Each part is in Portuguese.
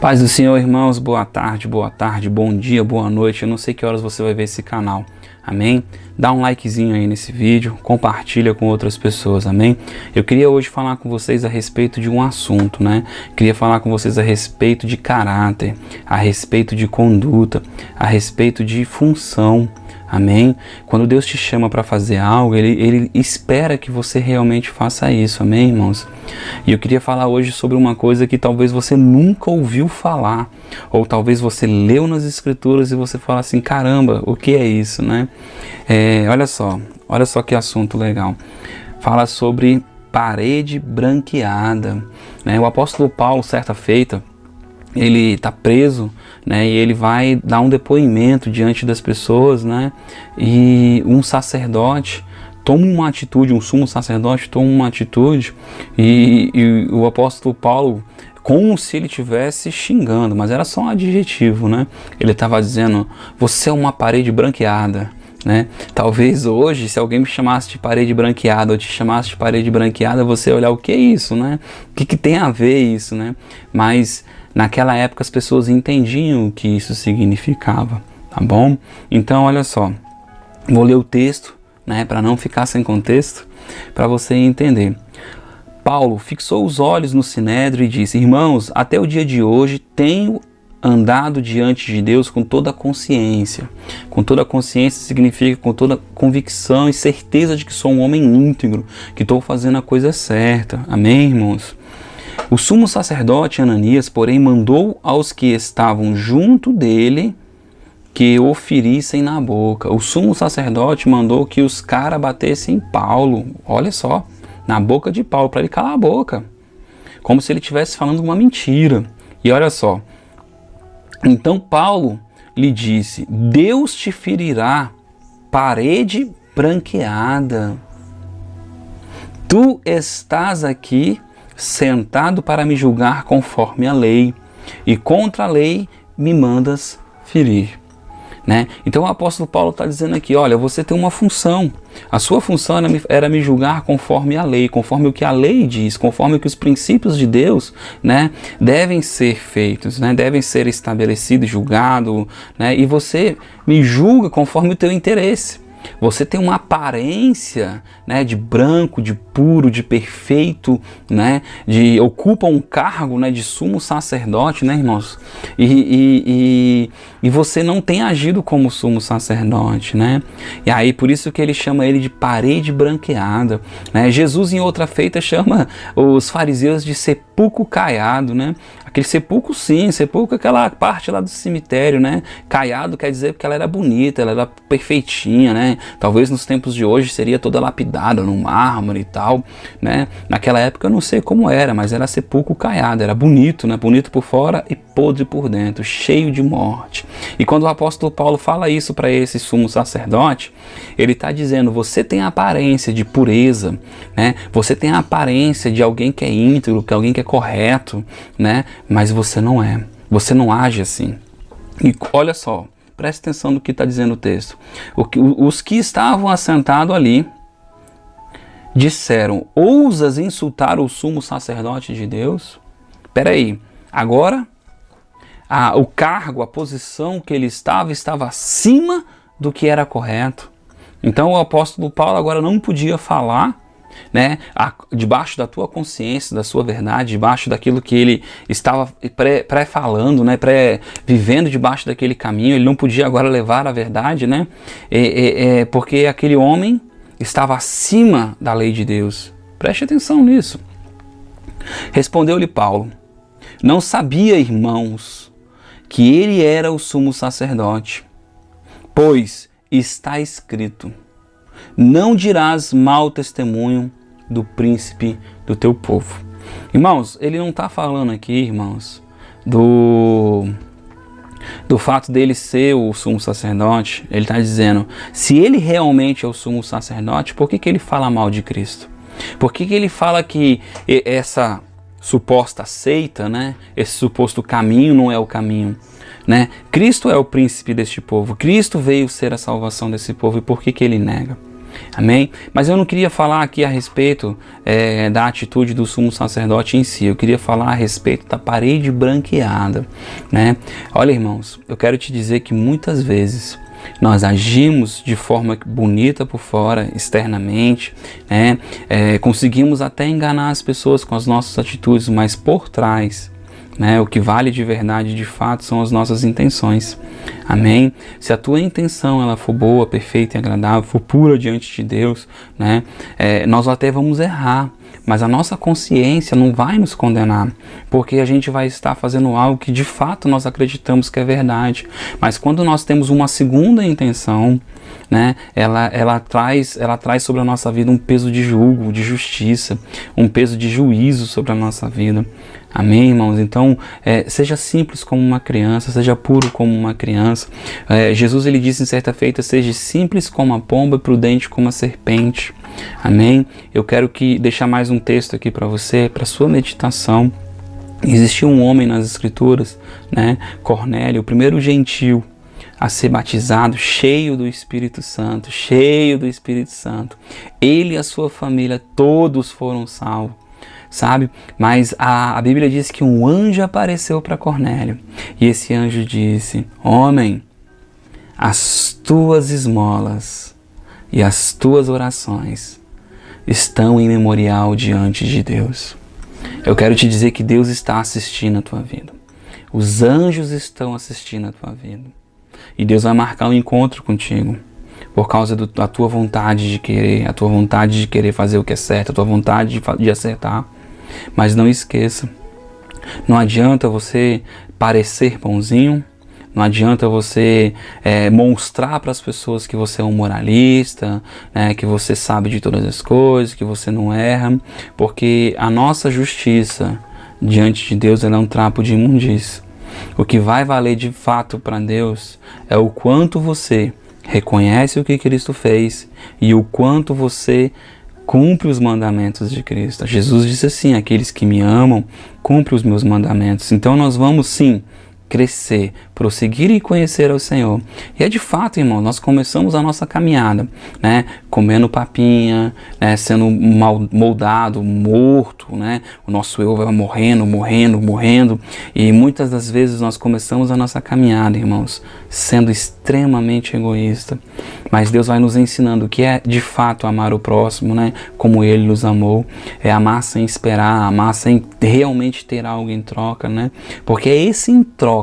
Paz do Senhor, irmãos, boa tarde, bom dia, boa noite. Eu não sei que horas você vai ver esse canal, amém? Dá um likezinho aí nesse vídeo, compartilha com outras pessoas, amém? Eu queria hoje falar com vocês a respeito de um assunto, né? Queria falar com vocês a respeito de caráter, a respeito de conduta, a respeito de função, amém? Quando Deus te chama para fazer algo, Ele espera que você realmente faça isso, amém, irmãos? E eu queria falar hoje sobre uma coisa que talvez você nunca ouviu falar, ou talvez você leu nas escrituras e você fala assim, caramba, o que é isso, né? Olha só que assunto legal. Fala sobre parede branqueada, né? O apóstolo Paulo, certa feita, ele está preso, né, e ele vai dar um depoimento diante das pessoas, né, e um sacerdote toma uma atitude, um sumo sacerdote toma uma atitude, e o apóstolo Paulo, como se ele estivesse xingando, mas era só um adjetivo, né, ele estava dizendo, você é uma parede branqueada, né? Talvez hoje, se alguém me chamasse de parede branqueada ou te chamasse de parede branqueada, você olhar o que é isso, né? O que tem a ver isso, né? Mas naquela época as pessoas entendiam o que isso significava, tá bom? Então olha só, vou ler o texto, né, para não ficar sem contexto, para você entender. Paulo fixou os olhos no Sinédrio e disse, irmãos, até o dia de hoje tenho andado diante de Deus com toda a consciência. Com toda a consciência significa com toda a convicção e certeza de que sou um homem íntegro, que estou fazendo a coisa certa. Amém, irmãos? O sumo sacerdote Ananias, porém, mandou aos que estavam junto dele que o ferissem na boca. O sumo sacerdote mandou que os caras batessem em Paulo, olha só, na boca de Paulo, para ele calar a boca, como se ele estivesse falando uma mentira. E olha só, então Paulo lhe disse, Deus te ferirá, parede branqueada. Tu estás aqui sentado para me julgar conforme a lei, e contra a lei me mandas ferir. Né? Então o apóstolo Paulo está dizendo aqui, olha, você tem uma função, a sua função era me julgar conforme a lei, conforme o que a lei diz, conforme o que os princípios de Deus, né, devem ser feitos, né, devem ser estabelecidos, julgados, né, e você me julga conforme o teu interesse. Você tem uma aparência, né, de branco, de puro, de perfeito, né, ocupa um cargo, né, de sumo sacerdote, né, irmãos? E você não tem agido como sumo sacerdote, né? E aí por isso que ele chama ele de parede branqueada, né? Jesus em outra feita chama os fariseus de sepulcro caiado, né? Aquele sepulcro, sim, sepulcro, aquela parte lá do cemitério, né? Caiado quer dizer porque ela era bonita, ela era perfeitinha, né? Talvez nos tempos de hoje seria toda lapidada no mármore e tal, né? Naquela época eu não sei como era, mas era sepulcro caiado, era bonito, né? Bonito por fora e podre por dentro, cheio de morte. E quando o apóstolo Paulo fala isso para esse sumo sacerdote, ele está dizendo, você tem a aparência de pureza, né? Você tem a aparência de alguém que é íntegro, que é alguém que é correto, né? Mas você não é, você não age assim. E olha só, preste atenção no que está dizendo o texto. Os que estavam assentados ali disseram, ousas insultar o sumo sacerdote de Deus? Peraí, agora o cargo, a posição que ele estava acima do que era correto. Então o apóstolo Paulo agora não podia falar, né, debaixo da tua consciência, da sua verdade, debaixo daquilo que ele estava pré-falando, né, vivendo debaixo daquele caminho. Ele não podia agora levar a verdade, né, porque aquele homem estava acima da lei de Deus. Preste atenção nisso. Respondeu-lhe Paulo, não sabia, irmãos, que ele era o sumo sacerdote, pois está escrito, não dirás mau testemunho do príncipe do teu povo. Irmãos, ele não está falando aqui, irmãos, do fato dele ser o sumo sacerdote. Ele está dizendo, se ele realmente é o sumo sacerdote, por que ele fala mal de Cristo? Por que ele fala que essa suposta seita, né, esse suposto caminho não é o caminho, né? Cristo é o príncipe deste povo, Cristo veio ser a salvação desse povo, e por que ele nega? Amém? Mas eu não queria falar aqui a respeito da atitude do sumo sacerdote em si. Eu queria falar a respeito da parede branqueada, né? Olha, irmãos, eu quero te dizer que muitas vezes nós agimos de forma bonita por fora, externamente, né? Conseguimos até enganar as pessoas com as nossas atitudes, mas por trás, né, o que vale de verdade, de fato, são as nossas intenções. Amém? Se a tua intenção ela for boa, perfeita e agradável, for pura diante de Deus, né, nós até vamos errar, mas a nossa consciência não vai nos condenar, porque a gente vai estar fazendo algo que de fato nós acreditamos que é verdade. Mas quando nós temos uma segunda intenção, né, ela traz sobre a nossa vida um peso de julgo, de justiça, um peso de juízo sobre a nossa vida. Amém, irmãos? Então, seja simples como uma criança, seja puro como uma criança. Jesus, ele disse em certa feita, seja simples como a pomba e prudente como a serpente. Amém? Eu quero deixar mais um texto aqui para você, para sua meditação. Existia um homem nas Escrituras, né, Cornélio, o primeiro gentil a ser batizado, cheio do Espírito Santo, Ele e a sua família, todos foram salvos. Sabe? Mas a Bíblia diz que um anjo apareceu para Cornélio. E esse anjo disse: homem, as tuas esmolas e as tuas orações estão em memorial diante de Deus. Eu quero te dizer que Deus está assistindo a tua vida. Os anjos estão assistindo a tua vida. E Deus vai marcar um encontro contigo. Por causa da tua vontade de querer, a tua vontade de querer fazer o que é certo, a tua vontade de acertar. Mas não esqueça, não adianta você parecer bonzinho, não adianta você mostrar para as pessoas que você é um moralista, né, que você sabe de todas as coisas, que você não erra, porque a nossa justiça diante de Deus ela é um trapo de imundícia. O que vai valer de fato para Deus é o quanto você reconhece o que Cristo fez e o quanto você cumpre os mandamentos de Cristo. Jesus disse assim: aqueles que me amam, cumprem os meus mandamentos. Então nós vamos sim crescer, prosseguir e conhecer ao Senhor. E é de fato, irmão, nós começamos a nossa caminhada, né, comendo papinha, né, sendo mal moldado, morto, né, o nosso eu vai morrendo, e muitas das vezes nós começamos a nossa caminhada, irmãos, sendo extremamente egoísta. Mas Deus vai nos ensinando o que é de fato amar o próximo, né, como Ele nos amou, é amar sem esperar, amar sem realmente ter algo em troca, né, porque é esse em troca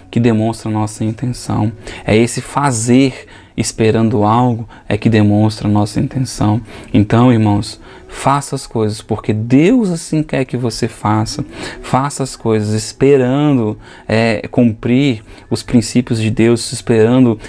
que demonstra a nossa intenção. É esse fazer esperando algo que demonstra a nossa intenção. Então, irmãos, faça as coisas porque Deus assim quer que você faça. Faça as coisas esperando cumprir os princípios de Deus, esperando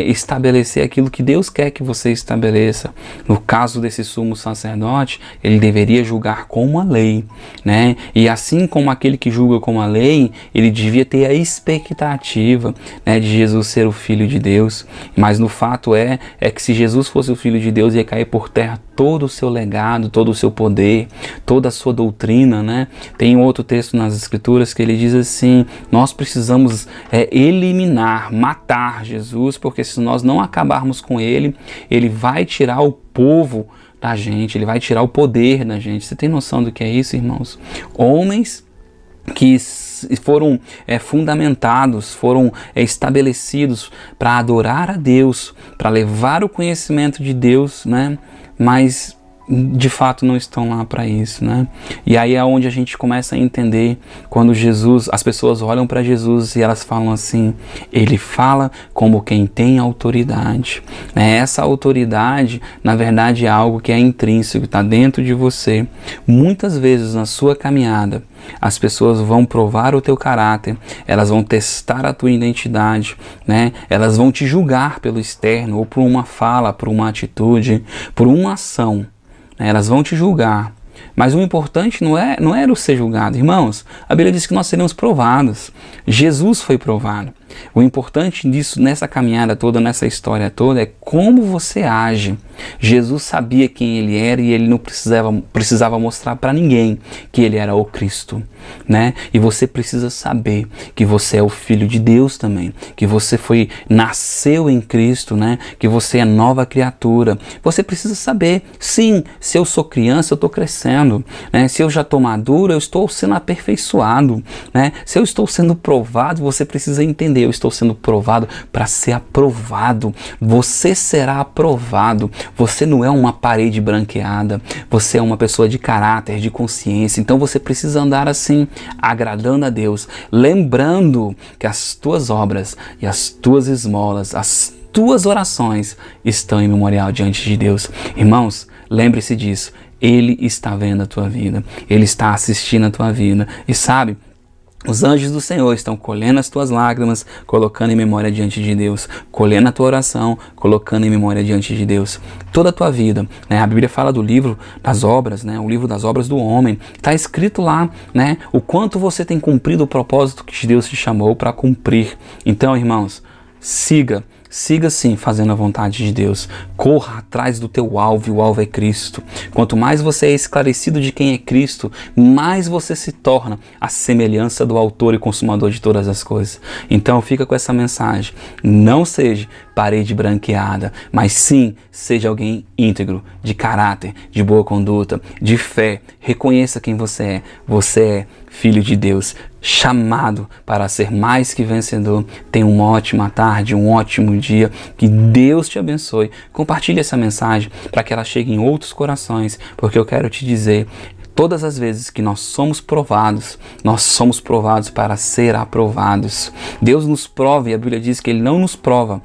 estabelecer aquilo que Deus quer que você estabeleça. No caso desse sumo sacerdote, ele deveria julgar com a lei, né? E assim como aquele que julga com a lei, ele devia ter a expectativa, né, de Jesus ser o Filho de Deus. Mas no fato é que se Jesus fosse o Filho de Deus, ia cair por terra todo o seu legado, todo o seu poder, toda a sua doutrina, né? Tem outro texto nas Escrituras que ele diz assim: nós precisamos eliminar, matar Jesus, porque se nós não acabarmos com ele, ele vai tirar o povo da gente, ele vai tirar o poder da gente. Você tem noção do que é isso, irmãos? Homens que foram fundamentados, foram estabelecidos para adorar a Deus, para levar o conhecimento de Deus, né? Mas de fato não estão lá para isso, né? E aí é onde a gente começa a entender quando as pessoas olham para Jesus e elas falam assim: ele fala como quem tem autoridade, né? Essa autoridade, na verdade, é algo que é intrínseco, está dentro de você. Muitas vezes na sua caminhada, as pessoas vão provar o teu caráter, elas vão testar a tua identidade, né? Elas vão te julgar pelo externo, ou por uma fala, por uma atitude, por uma ação. Elas vão te julgar, mas o importante não era o ser julgado. Irmãos, a Bíblia diz que nós seremos provados. Jesus foi provado. O importante disso, nessa caminhada toda, nessa história toda, é como você age. Jesus sabia quem ele era e ele não precisava mostrar para ninguém que ele era o Cristo, né? E você precisa saber que você é o Filho de Deus também, que você nasceu em Cristo, né? Que você é nova criatura. Você precisa saber, sim, se eu sou criança, eu estou crescendo, né? Se eu já estou maduro, eu estou sendo aperfeiçoado, né? Se eu estou sendo provado, você precisa entender, eu estou sendo provado para ser aprovado. Você será aprovado. Você não é uma parede branqueada, você é uma pessoa de caráter, de consciência. Então você precisa andar assim, agradando a Deus, lembrando que as tuas obras e as tuas esmolas, as tuas orações estão em memorial diante de Deus. Irmãos, lembre-se disso. Ele está vendo a tua vida, Ele está assistindo a tua vida. E sabe, os anjos do Senhor estão colhendo as tuas lágrimas, colocando em memória diante de Deus, colhendo a tua oração, colocando em memória diante de Deus. Toda a tua vida, né? A Bíblia fala do livro das obras, né? O livro das obras do homem. Está escrito lá, né? O quanto você tem cumprido o propósito que Deus te chamou para cumprir. Então, irmãos, siga sim fazendo a vontade de Deus. Corra atrás do teu alvo, e o alvo é Cristo. Quanto mais você é esclarecido de quem é Cristo, mais você se torna a semelhança do autor e consumador de todas as coisas. Então fica com essa mensagem. Não seja parede branqueada, mas sim seja alguém íntegro, de caráter, de boa conduta, de fé. Reconheça quem você é. Você é filho de Deus, chamado para ser mais que vencedor. Tenha uma ótima tarde, um ótimo dia. Que Deus te abençoe. Compartilhe essa mensagem para que ela chegue em outros corações, porque eu quero te dizer, todas as vezes que nós somos provados para ser aprovados. Deus nos prova, e a Bíblia diz que Ele não nos prova,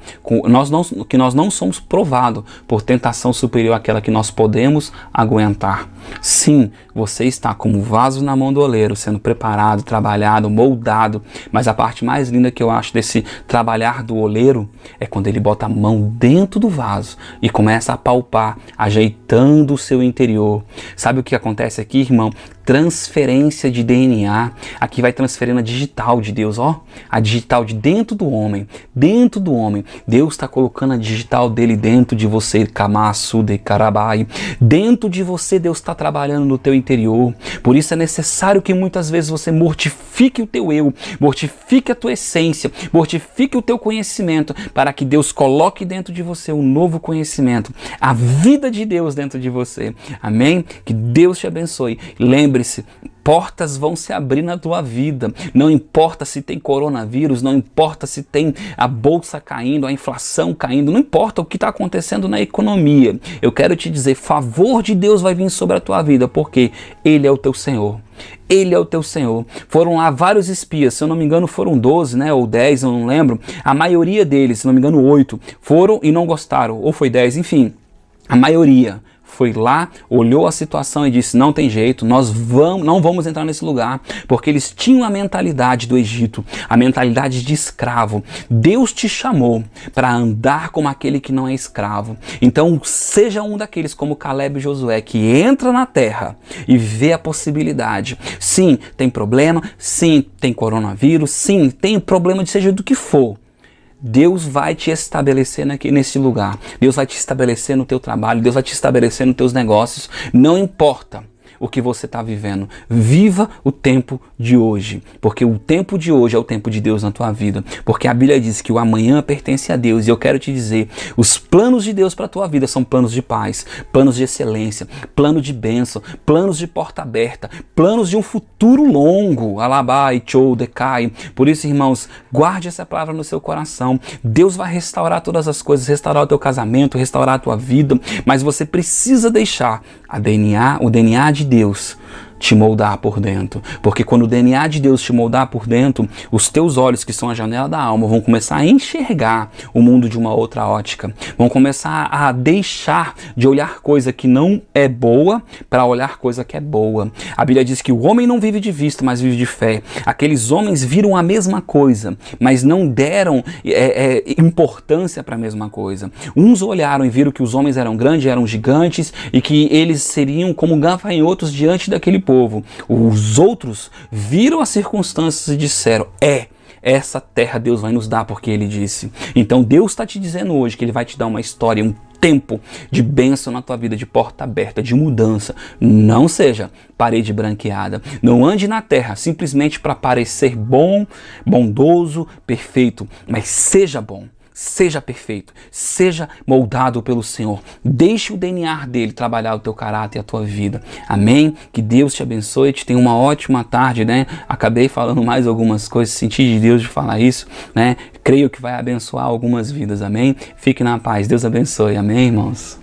que nós não somos provados por tentação superior àquela que nós podemos aguentar. Sim, você está como vaso na mão do oleiro, sendo preparado, trabalhado, moldado, mas a parte mais linda que eu acho desse trabalhar do oleiro é quando ele bota a mão dentro do vaso e começa a palpar, ajeitando o seu interior. Sabe o que acontece aqui, irmão? Transferência de DNA. Aqui vai transferindo a digital de Deus, ó. A digital de dentro do homem. Dentro do homem. Deus está colocando a digital dele dentro de você. Kamasu de Karabai. Dentro de você, Deus está trabalhando no teu interior. Por isso é necessário que muitas vezes você mortifique o teu eu, mortifique a tua essência, mortifique o teu conhecimento, para que Deus coloque dentro de você um novo conhecimento, a vida de Deus dentro de você. Amém? Que Deus te abençoe. Lembre-se, portas vão se abrir na tua vida. Não importa se tem coronavírus, não importa se tem a bolsa caindo, a inflação caindo, não importa o que está acontecendo na economia. Eu quero te dizer, favor de Deus vai vir sobre a tua vida, porque Ele é o teu Senhor. Ele é o teu Senhor. Foram lá vários espias, se eu não me engano foram 12, né, ou 10, eu não lembro. A maioria deles, se não me engano 8, foram e não gostaram, ou foi 10, enfim, a maioria foi lá, olhou a situação e disse, não tem jeito, nós não vamos entrar nesse lugar, porque eles tinham a mentalidade do Egito, a mentalidade de escravo. Deus te chamou para andar como aquele que não é escravo. Então seja um daqueles como Caleb e Josué, que entra na terra e vê a possibilidade. Sim, tem problema, sim, tem coronavírus, sim, tem problema de seja do que for. Deus vai te estabelecer nesse lugar. Deus vai te estabelecer no teu trabalho. Deus vai te estabelecer nos teus negócios. Não importa o que você está vivendo. Viva o tempo de hoje, porque o tempo de hoje é o tempo de Deus na tua vida, porque a Bíblia diz que o amanhã pertence a Deus, e eu quero te dizer, os planos de Deus para a tua vida são planos de paz, planos de excelência, plano de bênção, planos de porta aberta, planos de um futuro longo. Alabai, Chou, Decai. Por isso, irmãos, guarde essa palavra no seu coração. Deus vai restaurar todas as coisas, restaurar o teu casamento, restaurar a tua vida, mas você precisa deixar o DNA de Deus te moldar por dentro, porque quando o DNA de Deus te moldar por dentro, os teus olhos, que são a janela da alma, vão começar a enxergar o mundo de uma outra ótica, vão começar a deixar de olhar coisa que não é boa para olhar coisa que é boa. A Bíblia diz que o homem não vive de vista, mas vive de fé. Aqueles homens viram a mesma coisa, mas não deram importância para a mesma coisa. Uns olharam e viram que os homens eram grandes, eram gigantes, e que eles seriam como gafanhotos diante daquele povo. Os outros viram as circunstâncias e disseram, essa terra Deus vai nos dar porque Ele disse. Então Deus está te dizendo hoje que Ele vai te dar uma história, um tempo de bênção na tua vida, de porta aberta, de mudança. Não seja parede branqueada. Não ande na terra simplesmente para parecer bom, bondoso, perfeito, mas seja bom. Seja perfeito, seja moldado pelo Senhor. Deixe o DNA dele trabalhar o teu caráter e a tua vida. Amém? Que Deus te abençoe, te tenha uma ótima tarde, né? Acabei falando mais algumas coisas, senti de Deus de falar isso, né? Creio que vai abençoar algumas vidas, amém? Fique na paz, Deus abençoe, amém, irmãos?